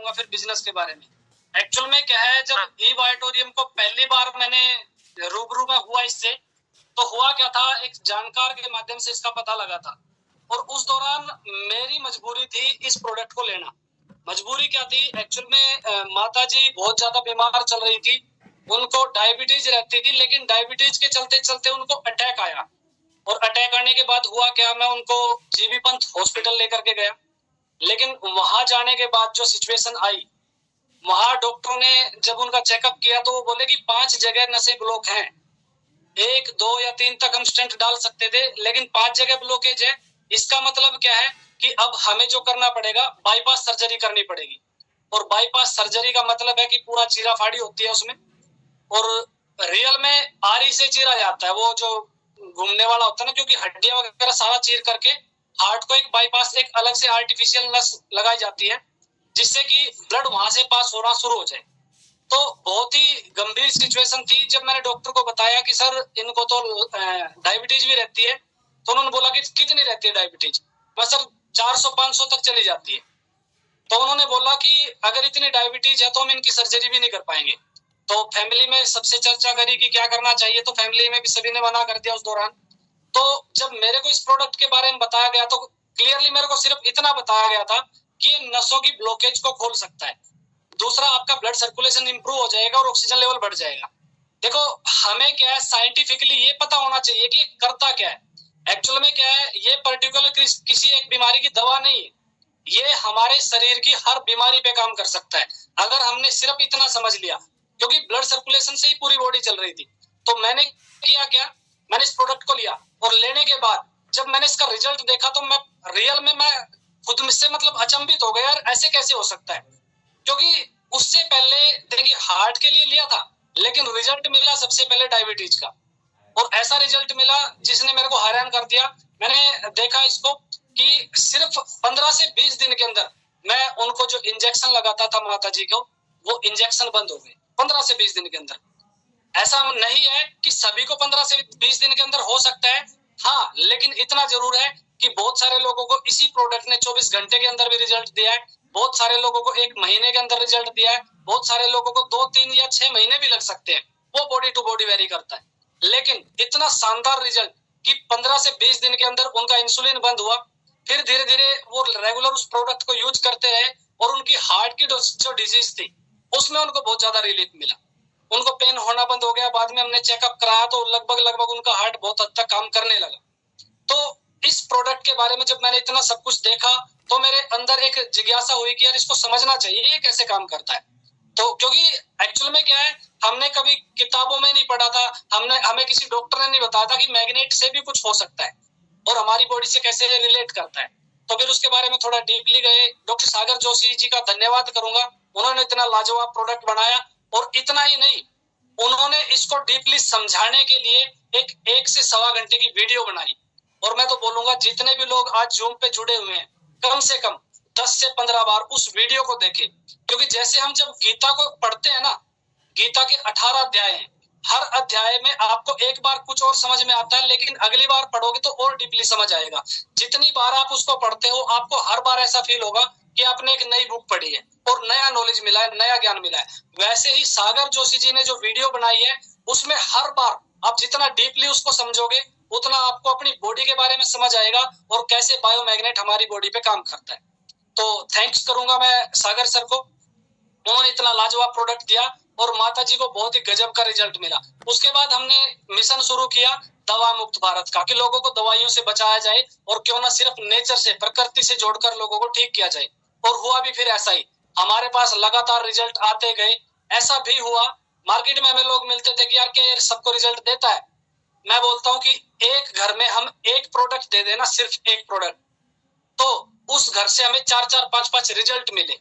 करूंगा फिर बिजनेस के बारे में। एक्चुअल में क्या है, जब ई बायोटोरियम को पहली बार मैंने रूबरू में हुआ इससे, तो हुआ क्या था, एक जानकार के माध्यम से इसका पता लगा था और उस दौरान मेरी मजबूरी थी इस प्रोडक्ट को लेना। मजबूरी क्या थी, एक्चुअल में माता जी बहुत ज्यादा बीमार चल रही थी, उनको डायबिटीज रहती थी, लेकिन डायबिटीज के चलते चलते उनको अटैक आया और अटैक आने के बाद हुआ क्या, मैं उनको जीबी पंत हॉस्पिटल लेकर के गया। लेकिन वहां जाने के बाद जो सिचुएशन आई, वहां डॉक्टरों ने जब उनका चेकअप किया तो वो बोले कि 5 जगह नसें ब्लॉक हैं, 1, 2 या 3 तक हम स्टेंट डाल सकते थे, लेकिन 5 जगह ब्लॉकेज है। इसका मतलब क्या है कि अब हमें जो करना पड़ेगा, बाईपास सर्जरी करनी पड़ेगी। और बाईपास सर्जरी का मतलब है कि पूरा चीरा फाड़ी होती है उसमें, और रियल में आरी से चीरा जाता है, वो जो घूमने वाला होता है ना, क्योंकि हड्डियां वगैरह सारा चीर करके हार्ट को एक बाईपास, एक अलग से आर्टिफिशियल नस लगाई जाती है, जिससे कि ब्लड वहां से पास होना शुरू हो जाए। तो बहुत ही गंभीर सिचुएशन थी। जब मैंने डॉक्टर को बताया कि सर इनको तो डायबिटीज भी रहती है, तो उन्होंने बोला कि कितनी रहती है डायबिटीज। मैं सर 400-500 तक चली जाती है। तो उन्होंने बोला कि अगर इतनी डायबिटीज है तो हम इनकी सर्जरी भी नहीं कर पाएंगे। तो फैमिली में सबसे चर्चा करी कि क्या करना चाहिए, तो फैमिली में भी सभी ने मना कर दिया उस दौरान। तो जब मेरे को इस प्रोडक्ट के बारे में बताया गया तो क्लियरली मेरे को सिर्फ इतना बताया गया था कि ये नसों की ब्लॉकेज को खोल सकता है, दूसरा आपका ब्लड सर्कुलेशन इंप्रूव हो जाएगा और ऑक्सीजन लेवल बढ़ जाएगा। देखो, हमें क्या है, साइंटिफिकली ये पता होना चाहिए कि करता क्या है। एक्चुअल में क्या है, ये पर्टिकुलर किसी एक बीमारी की दवा नहीं है, ये हमारे शरीर की हर बीमारी पे काम कर सकता है, अगर हमने सिर्फ इतना समझ लिया। क्योंकि ब्लड सर्कुलेशन से ही पूरी बॉडी चल रही थी। तो मैंने किया क्या, मैंने इस प्रोडक्ट को लिया और लेने के बाद जब मैंने इसका रिजल्ट देखा तो मैं रियल में मैं खुद मुझसे मतलब अचंभित हो गया, यार ऐसे कैसे हो सकता है। क्योंकि उससे पहले देखिए हार्ट के लिए लिया था, लेकिन रिजल्ट मिला सबसे पहले डायबिटीज का, और ऐसा रिजल्ट मिला जिसने मेरे को हैरान कर दिया। मैंने देखा इसको कि सिर्फ 15 से 20 दिन के अंदर मैं उनको जो इंजेक्शन लगाता था माता जी को, वो इंजेक्शन बंद हो गए 15 से 20 दिन के अंदर। ऐसा नहीं है कि सभी को 15 से 20 दिन के अंदर हो सकता है, हाँ, लेकिन इतना जरूर है कि बहुत सारे लोगों को इसी प्रोडक्ट ने 24 घंटे के अंदर भी रिजल्ट दिया है, बहुत सारे लोगों को 1 महीने के अंदर रिजल्ट दिया है, बहुत सारे लोगों को 2, 3 या 6 महीने भी लग सकते हैं, वो बॉडी टू बॉडी वेरी करता है। लेकिन इतना शानदार रिजल्ट कि 15 से 20 दिन के अंदर उनका इंसुलिन बंद हुआ, फिर धीरे धीरे वो रेगुलर उस प्रोडक्ट को यूज करते रहे और उनकी हार्ट की जो डिजीज थी उसमें उनको बहुत ज्यादा रिलीफ मिला, उनको पेन होना बंद हो गया। बाद में हमने चेकअप कराया तो लगभग उनका हार्ट बहुत हद तक काम करने लगा। तो इस प्रोडक्ट के बारे में जब मैंने इतना सब कुछ देखा तो मेरे अंदर एक जिज्ञासा हुई कि यार इसको समझना चाहिए, ये कैसे काम करता है। तो क्योंकि एक्चुअल में क्या है, हमने कभी किताबों में नहीं पढ़ा था, हमें किसी डॉक्टर ने नहीं बताया था कि मैग्नेट से भी कुछ हो सकता है और हमारी बॉडी से कैसे रिलेट करता है। तो फिर उसके बारे में थोड़ा डीपली गए। डॉक्टर सागर जोशी जी का धन्यवाद करूंगा, उन्होंने इतना लाजवाब प्रोडक्ट बनाया। और इतना ही नहीं, उन्होंने इसको डीपली समझाने के लिए एक से 1.25 घंटे की वीडियो बनाई। और मैं तो बोलूंगा जितने भी लोग आज जूम पे जुड़े हुए हैं, कम से कम 10 से 15 बार उस वीडियो को देखें। क्योंकि जैसे हम जब गीता को पढ़ते हैं ना, गीता के 18 अध्याय हैं, हर अध्याय में आपको एक बार कुछ और समझ में आता है, लेकिन अगली बार पढ़ोगे तो और डीपली समझ आएगा। जितनी बार आप उसको पढ़ते हो, आपको हर बार ऐसा फील होगा कि आपने एक नई बुक पढ़ी है और नया नॉलेज मिला है, नया ज्ञान मिला है। वैसे ही सागर जोशी जी ने जो वीडियो बनाई है, उसमें हर बार आप जितना डीपली उसको समझोगे, उतना आपको अपनी बॉडी के बारे में समझ आएगा और कैसे बायोमैग्नेट हमारी बॉडी पे काम करता है। तो थैंक्स करूंगा मैं सागर सर को, उन्होंने इतना लाजवाब प्रोडक्ट दिया और माता जी को बहुत ही गजब का रिजल्ट मिला। उसके बाद हमने मिशन शुरू किया दवा मुक्त भारत का, कि लोगों को दवाइयों से बचाया जाए और क्यों ना सिर्फ नेचर से, प्रकृति से जोड़कर लोगों को ठीक किया जाए। और हुआ भी फिर ऐसा ही, हमारे पास लगातार रिजल्ट आते गए। ऐसा भी हुआ, मार्केट में हमें लोग मिलते थे कि यार क्या सबको रिजल्ट देता है। मैं बोलता हूँ कि एक घर में हम एक प्रोडक्ट दे देना, सिर्फ एक प्रोडक्ट, तो उस घर से हमें 4-4, 5-5 रिजल्ट मिले।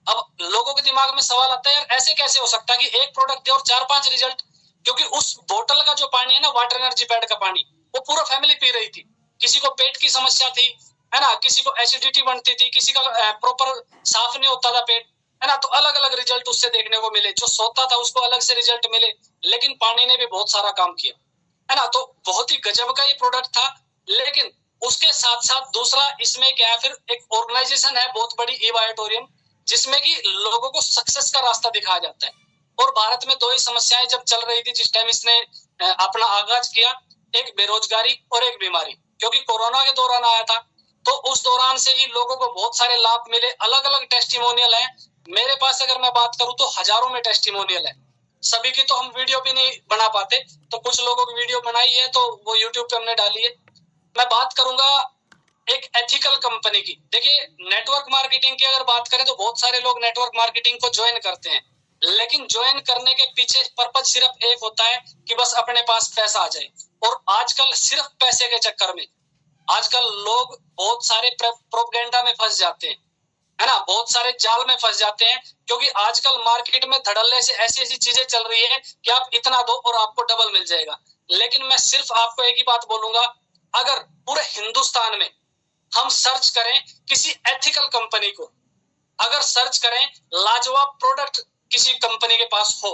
अब लोगों के दिमाग में सवाल आता है, यार ऐसे कैसे हो सकता है कि एक प्रोडक्ट दे और 4-5 रिजल्ट। क्योंकि उस बोतल का जो पानी है ना, वाटर एनर्जी पैड का पानी, वो पूरा फैमिली पी रही थी। किसी को पेट की समस्या थी, है ना, किसी को एसिडिटी बनती थी, किसी का प्रॉपर साफ नहीं होता था पेट, है ना, तो अलग अलग रिजल्ट उससे देखने को मिले। जो सोता था उसको अलग से रिजल्ट मिले, लेकिन पानी ने भी बहुत सारा काम किया, है ना। तो बहुत ही गजब का ये प्रोडक्ट था। लेकिन उसके साथ साथ दूसरा इसमें क्या है, फिर एक ऑर्गेनाइजेशन है बहुत बड़ी, ई बायोटोरियम, जिसमें कि लोगों को सक्सेस का रास्ता दिखाया जाता है। और भारत में दो ही समस्याएं जब चल रही थी जिस टाइम इसने अपना आगाज किया, एक बेरोजगारी और एक बीमारी, क्योंकि कोरोना के दौरान आया था। तो उस दौरान से ही लोगों को बहुत सारे लाभ मिले। अलग अलग टेस्टिमोनियल है मेरे पास, अगर मैं बात करूं तो हजारों में टेस्टिमोनियल है। सभी की तो हम वीडियो भी नहीं बना पाते, तो कुछ लोगों की वीडियो बनाई है तो वो यूट्यूब पे हमने डाली है। मैं बात करूंगा एक एथिकल कंपनी की। देखिए, नेटवर्क मार्केटिंग की अगर बात करें तो बहुत सारे लोग नेटवर्क मार्केटिंग को ज्वाइन करते हैं, लेकिन ज्वाइन करने के पीछे पर्पज सिर्फ एक होता है कि बस अपने पास पैसा आ जाए। और आजकल सिर्फ पैसे के चक्कर में आजकल लोग बहुत सारे प्रोपेगेंडा में फंस जाते हैं, है ना, बहुत सारे जाल में फंस जाते हैं, क्योंकि आजकल मार्केट में धड़ल्ले से ऐसी ऐसी चीजें चल रही है कि आप इतना दो और आपको डबल मिल जाएगा। लेकिन मैं सिर्फ आपको एक ही बात बोलूंगा, अगर पूरे हिंदुस्तान में हम सर्च करें किसी एथिकल कंपनी को, अगर सर्च करें लाजवाब प्रोडक्ट किसी कंपनी के पास हो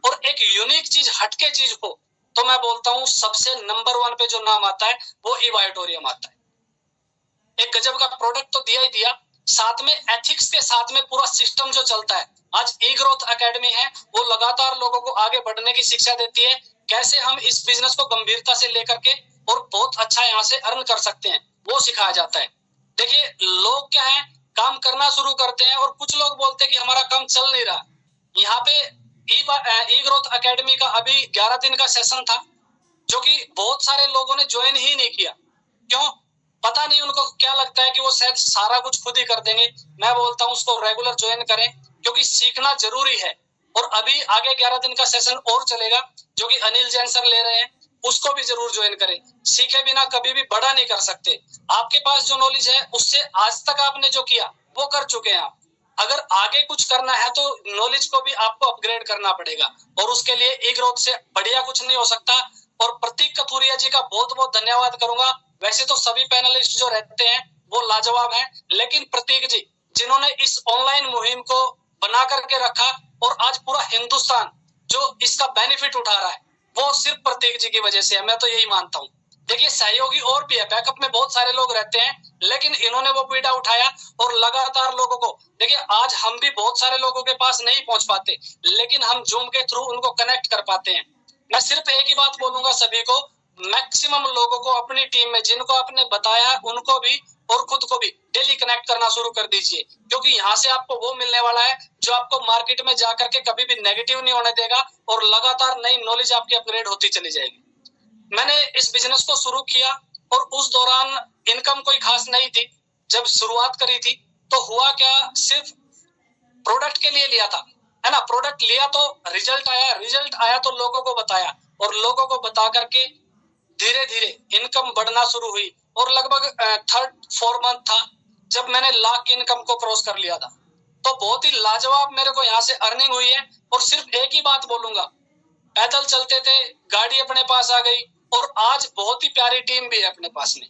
और एक यूनिक चीज, हटके चीज हो, तो मैं बोलता हूं सबसे नंबर 1 पे जो नाम आता है वो ईवायोटोरियम आता है। एक गजब का प्रोडक्ट तो दिया ही दिया, साथ में एथिक्स के साथ में पूरा सिस्टम जो चलता है। आज ई ग्रोथ एकेडमी है, वो लगातार लोगों को आगे बढ़ने की शिक्षा देती है, कैसे हम इस बिजनेस को गंभीरता से लेकर के और बहुत अच्छा यहाँ से अर्न कर सकते हैं, वो सिखाया जाता है। देखिए, लोग क्या है, काम करना शुरू करते हैं और कुछ लोग बोलते हैं कि हमारा काम चल नहीं रहा। यहाँ पे ई ग्रोथ एकेडमी का अभी 11 दिन का सेशन था, जो कि बहुत सारे लोगों ने ज्वाइन ही नहीं किया। क्यों? पता नहीं उनको क्या लगता है कि वो शायद सारा कुछ खुद ही कर देंगे। मैं बोलता हूँ उसको रेगुलर ज्वाइन करें, क्योंकि सीखना जरूरी है। और अभी आगे 11 दिन का सेशन और चलेगा, जो कि अनिल जैन सर ले रहे हैं, उसको भी जरूर ज्वाइन करें। सीखे बिना कभी भी बड़ा नहीं कर सकते। आपके पास जो नॉलेज है उससे आज तक आपने जो किया वो कर चुके हैं आप। अगर आगे कुछ करना है तो नॉलेज को भी आपको अपग्रेड करना पड़ेगा, और उसके लिए ई ग्रोथ से बढ़िया कुछ नहीं हो सकता। और प्रतीक कथूरिया जी का बहुत बहुत धन्यवाद करूंगा। वैसे तो सभी पैनलिस्ट जो रहते हैं वो लाजवाब हैं, लेकिन प्रतीक जी जिन्होंने इस ऑनलाइन मुहिम को बना करके रखा और आज पूरा हिंदुस्तान जो इसका बेनिफिट उठा रहा है, वो सिर्फ प्रतीक जी की वजह से है। मैं तो यही मानता हूँ। देखिए, सहयोगी और भी है, बैकअप में बहुत सारे लोग रहते हैं, लेकिन इन्होंने वो बीड़ा उठाया और लगातार लोगों को, देखिए आज हम भी बहुत सारे लोगों के पास नहीं पहुंच पाते, लेकिन हम जूम के थ्रू उनको कनेक्ट कर पाते हैं। मैं सिर्फ एक ही बात बोलूंगा सभी को, मैक्सिमम लोगों को अपनी टीम में जिनको आपने बताया उनको भी और खुद को भी डेली कनेक्ट करना शुरू कर दीजिए, क्योंकि यहाँ से आपको वो मिलने वाला है जो आपको मार्केट में जाकर के कभी भी नेगेटिव नहीं होने देगा और लगातार नई नॉलेज आपकी अपग्रेड होती चली जाएगी। मैंने इस बिजनेस को शुरू किया और उस दौरान इनकम कोई खास नहीं थी। जब शुरुआत करी थी तो हुआ क्या, सिर्फ प्रोडक्ट के लिए लिया था, है ना, प्रोडक्ट लिया तो रिजल्ट आया तो लोगों को बताया, और लोगों को बता करके धीरे धीरे इनकम बढ़ना शुरू हुई। और लगभग 3-4 मंथ था जब मैंने लाख की इनकम को क्रॉस कर लिया था। तो बहुत ही लाजवाब मेरे को यहाँ से अर्निंग हुई है। और सिर्फ एक ही बात बोलूंगा, पैदल चलते थे, गाड़ी अपने पास आ गई, और आज बहुत ही प्यारी टीम भी है अपने पास में।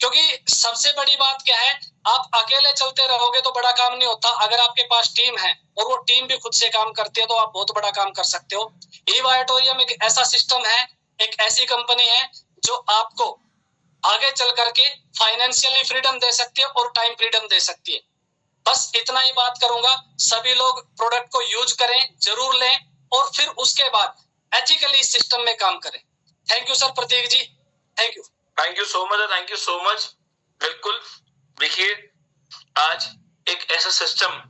क्योंकि सबसे बड़ी बात क्या है, आप अकेले चलते रहोगे तो बड़ा काम नहीं होता। अगर आपके पास टीम है और वो टीम भी खुद से काम करती है तो आप बहुत बड़ा काम कर सकते हो। ईवायोटोरियम एक ऐसा सिस्टम है, एक ऐसी कंपनी है जो आपको आगे चल करके फाइनेंशियली फ्रीडम दे सकती है और टाइम फ्रीडम दे सकती है। बस इतना ही बात करूंगा, सभी लोग प्रोडक्ट को यूज करें, जरूर लें, और फिर उसके बाद एथिकली सिस्टम में काम करें। Thank you sir Prateek ji, thank you so much, thank you so much. बिल्कुल, देखिए आज एक ऐसा सिस्टम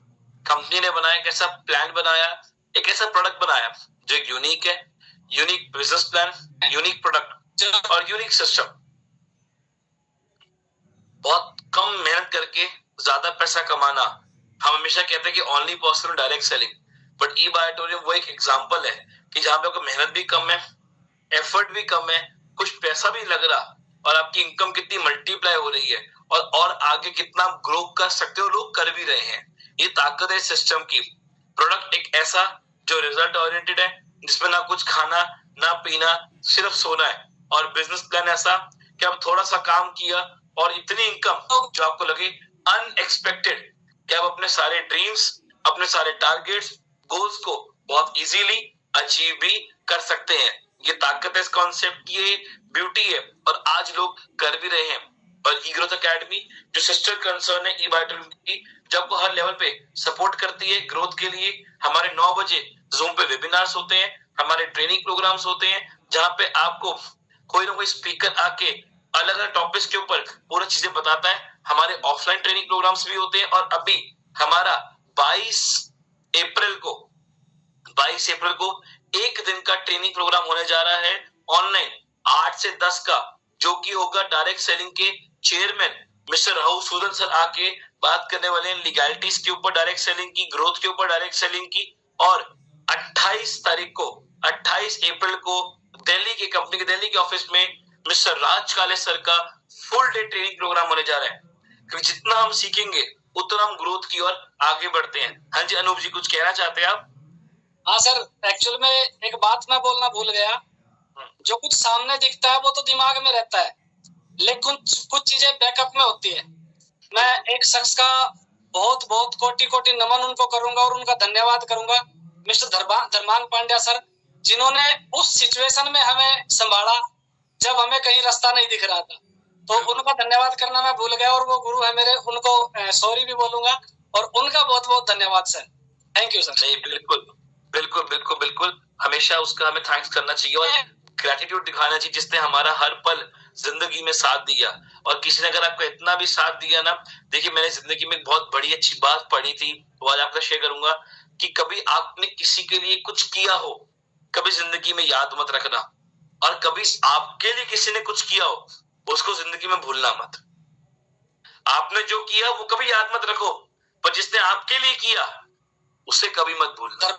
कंपनी ने बनाया, एक ऐसा प्लान बनाया, एक ऐसा प्रोडक्ट बनाया जो एक यूनिक है, unique business plan, unique product और यूनिक सिस्टम। बहुत कम मेहनत करके ज्यादा पैसा कमाना, हम हमेशा कहते हैं कि only possible direct selling, but ईवायोटोरियम वो एक एग्जांपल है कि जहां पे आपको मेहनत भी कम है, एफर्ट भी कम है, कुछ पैसा भी लग रहा, और आपकी इनकम कितनी मल्टीप्लाई हो रही है, और आगे कितना ग्रो कर सकते हो, लोग कर भी रहे हैं। ये ताकत है सिस्टम की। प्रोडक्ट एक ऐसा जो रिजल्ट ओरिएंटेड है, जिसमें ना कुछ खाना ना पीना, सिर्फ सोना है, और बिजनेस प्लान ऐसा कि आप थोड़ा सा काम किया और इतनी इनकम जो आपको लगे अनएक्सपेक्टेड, कि आप अपने सारे ड्रीम्स, अपने सारे टारगेट्स, गोल्स को बहुत इजीली अचीव भी कर सकते हैं। ये ताकत है इस कॉन्सेप्ट की, ये ब्यूटी है, और आज लोग कर भी रहे हैं। और ई ग्रोथ अकेडमी जो सिस्टर कंसर्न है ई बायोटोरियम की, जो आपको हर लेवल पे सपोर्ट करती है ग्रोथ के लिए। हमारे 9 बजे जूम पे वेबिनार्स होते हैं, हमारे ट्रेनिंग प्रोग्राम्स होते हैं, जहां पे आपको कोई ना कोई स्पीकर आके अलग अलग टॉपिक्स के ऊपर पूरा चीजें बताता है। हमारे ऑफलाइन ट्रेनिंग प्रोग्राम्स भी होते हैं, और अभी हमारा 22 अप्रैल को एक दिन का ट्रेनिंग प्रोग्राम होने जा रहा है ऑनलाइन 8 से 10 का, जो कि होगा डायरेक्ट सेलिंग के chairman mister Rahul Sudan sir आके बात करने वाले हैं लीगैलिटीज के ऊपर, डायरेक्ट सेलिंग की, ग्रोथ के ऊपर डायरेक्ट सेलिंग की। और 28 अप्रैल को दिल्ली की कंपनी के दिल्ली के ऑफिस में मिस्टर राज काले सर का फुल डे ट्रेनिंग प्रोग्राम होने जा रहा है, क्योंकि जितना हम सीखेंगे उतना हम ग्रोथ की ओर आगे बढ़ते हैं। हाँ जी अनूप जी, कुछ कहना चाहते हैं आप? हाँ सर, एक्चुअल में एक बात मैं बोलना भूल गया। जो कुछ सामने दिखता है वो तो दिमाग में रहता है, लेकिन कुछ चीजें बैकअप में होती है। मैं एक शख्स का बहुत बहुत कोटि कोटि नमन उनको करूंगा और उनका धन्यवाद करूंगा, मिस्टर धर्मांग पांड्या सर, जिन्होंने उस सिचुएशन में हमें संभाला जब हमें कहीं रास्ता नहीं दिख रहा था। तो उनका धन्यवाद करना मैं भूल गया, और वो गुरु है मेरे, उनको सॉरी भी बोलूंगा, और उनका बहुत बहुत धन्यवाद सर। Thank you sir. नहीं, बिल्कुल बिल्कुल बिल्कुल बिल्कुल, हमेशा उसका हमें थैंक्स करना चाहिए और ग्रेटिट्यूड दिखाना चाहिए, जिसने हमारा हर पल जिंदगी में साथ दिया। और किसी ने अगर आपको इतना भी साथ दिया ना, देखिए मैंने जिंदगी में बहुत बड़ी अच्छी बात पढ़ी थी, वो आज आपको शेयर करूंगा, कि कभी आपने किसी के लिए कुछ किया हो, कभी जिंदगी में याद मत रखना, और कभी आपके लिए किसी ने कुछ किया हो, उसको जिंदगी में भूलना मत। आपने जो किया वो कभी याद मत रखो, पर जिसने आपके लिए किया उसे कभी मत भूलना।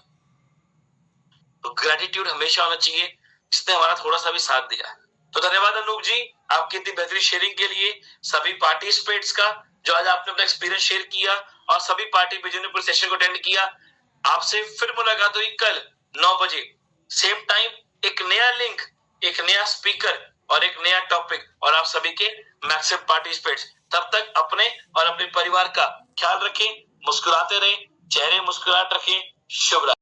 तो ग्रेटिट्यूड हमेशा होना चाहिए, जिसने हमारा थोड़ा सा भी साथ दिया। तो धन्यवाद अनूप जी आपकी इतनी बेहतरीन शेयरिंग के लिए, सभी पार्टिसिपेंट्स का जो आज आपने अपना एक्सपीरियंस शेयर किया, और सभी पार्टिसिपेंट जिन्होंने पूरे सेशन को अटेंड किया। आपसे फिर मुलाकात हुई कल 9 बजे सेम टाइम, एक नया लिंक, एक नया स्पीकर और एक नया टॉपिक, और आप सभी के मैक्सिमम पार्टिसिपेंट्स। तब तक अपने और अपने परिवार का ख्याल रखें, मुस्कुराते रहें, चेहरे मुस्कुराहट रखें। शुभ रात्रि।